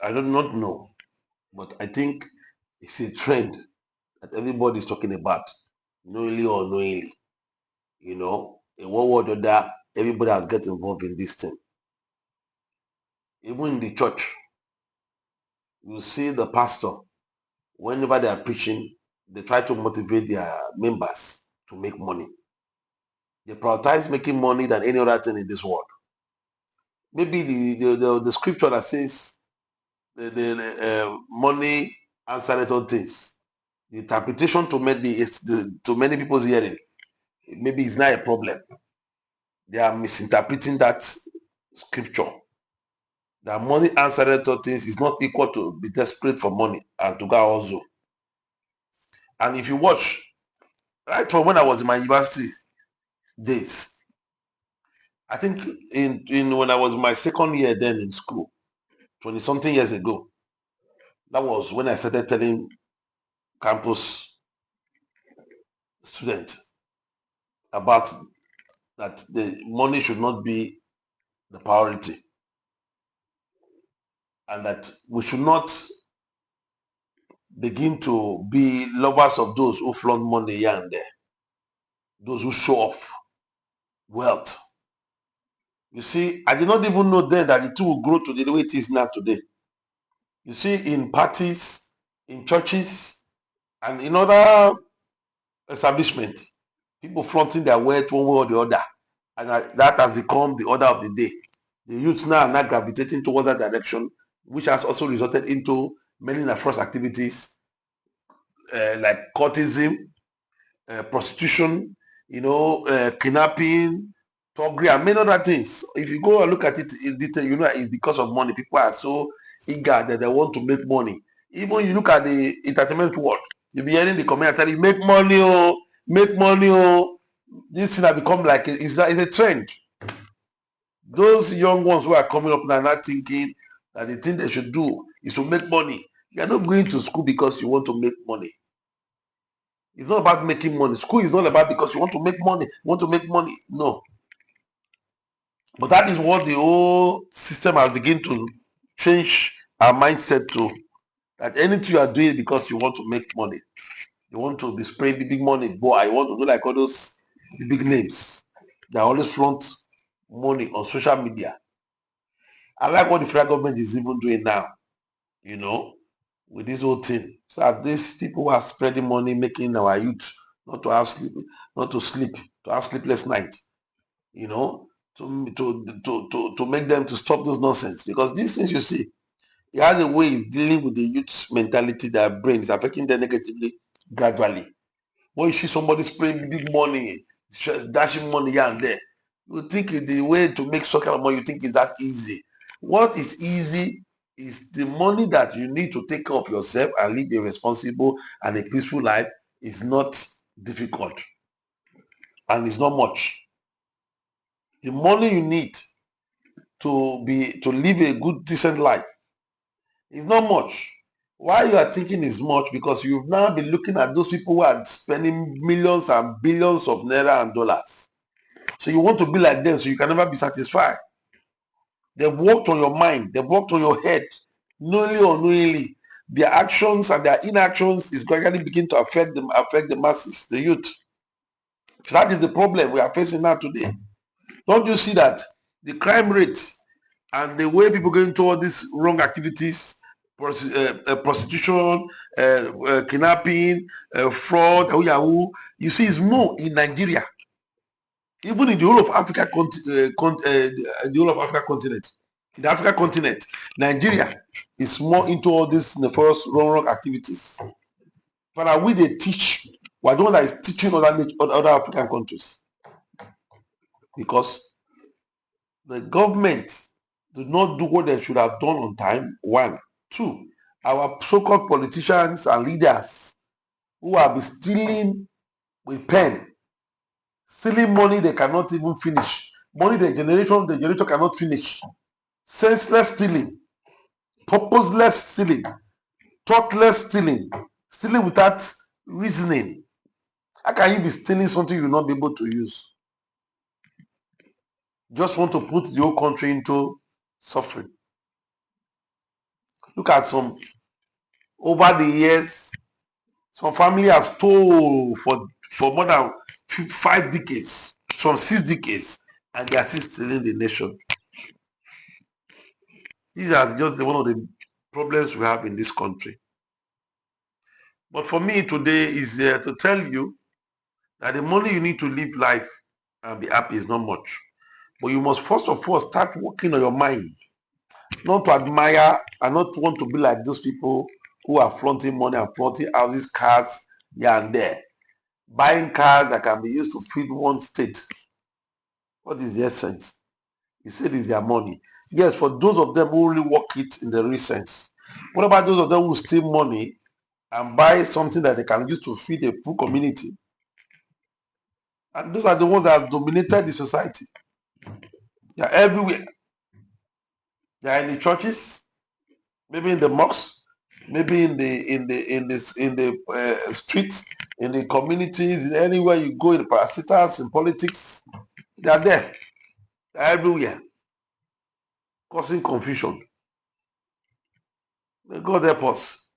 I do not know, but I think it's a trend that everybody is talking about, knowingly or unknowingly. In one word or other, everybody has get involved in this thing. Even in the church, you see the pastor, whenever they are preaching, they try to motivate their members to make money. They prioritize making money than any other thing in this world. Maybe the scripture that says the money answereth all things. The interpretation to many people's hearing, maybe it's not a problem. They are misinterpreting that scripture. That money answereth all things is not equal to be desperate for money and to go also. And if you watch, right from when I was in my university days, I think in when I was in my second year then in school, 20 something years ago, that was when I started telling campus students about that the money should not be the priority and that we should not begin to be lovers of those who flaunt money here and there, those who show off wealth. You see, I did not even know then that the two will grow to the way it is now today. You see, in parties, in churches, and in other establishments, people flaunting their wealth one way or the other. And that has become the order of the day. The youths now are not gravitating towards that direction, which has also resulted into many nefarious activities like courtism, prostitution, kidnapping, thuggery, and many other things. If you go and look at it in detail, it's because of money. People are so eager that they want to make money. Even you look at the entertainment world, you'll be hearing the comment telling you, make money, oh, make money, oh. This thing has become like it's a trend. Those young ones who are coming up now are not thinking that the thing they should do is to make money. You're not going to school because you want to make money. It's not about making money. School is not about because you want to make money. You want to make money. No. But that is what the whole system has begun to change our mindset to. That anything you are doing because you want to make money. You want to be spraying big money. Boy, I want to do like all those big names. They always flaunt money on social media. I like what the federal government is even doing now, with this whole thing. So that these people who are spreading money, making our youth not to sleep, to have sleepless night, to make them to stop those nonsense. Because these things you see, it has a way of dealing with the youth's mentality, their brain is affecting them negatively gradually. When you see somebody spraying big money, dashing money here and there, you think the way to make some kind of money, you think is that easy. What is easy is the money that you need to take care of yourself and live a responsible and a peaceful life is not difficult and it's not much. The money you need to live a good, decent life is not much. Why you are thinking is much? Because you've now been looking at those people who are spending millions and billions of naira and dollars. So you want to be like them so you can never be satisfied. They've worked on your mind, they've worked on your head, knowingly or unknowingly. Their actions and their inactions is gradually begin to affect the masses, the youth. So that is the problem we are facing now today. Don't you see that the crime rate and the way people go into all these wrong activities, prostitution, kidnapping, fraud, yahoo, you see is more in Nigeria, even in the whole of Africa, the whole of Africa continent. In the Africa continent, Nigeria is more into all these nefarious wrong activities. But we they teach, we're the one that is teaching other African countries because the government did not do what they should have done on time. One, two, our so-called politicians and leaders who have been stealing with pen, stealing money they cannot even finish, money the generator cannot finish, senseless stealing, purposeless stealing, thoughtless stealing, stealing without reasoning. How can you be stealing something you will not be able to use? Just want to put the whole country into suffering. Look at some, over the years, some family have stole for more than 5 decades, some 6 decades, and they are still stealing the nation. These are just one of the problems we have in this country. But for me today is to tell you that the money you need to live life and be happy is not much. But you must first of all start working on your mind, not to admire and not want to be like those people who are flaunting money and flaunting houses, cars here and there. Buying cars that can be used to feed one state. What is the essence? You said it's their money. Yes, for those of them who really work it in the real sense. What about those of them who steal money and buy something that they can use to feed a full community? And those are the ones that have dominated the society. They are everywhere. They are in the churches, maybe in the mosques, maybe in the streets, in the communities, anywhere you go, in the parasitas, in politics. They are there. They are everywhere, causing confusion. May God help us.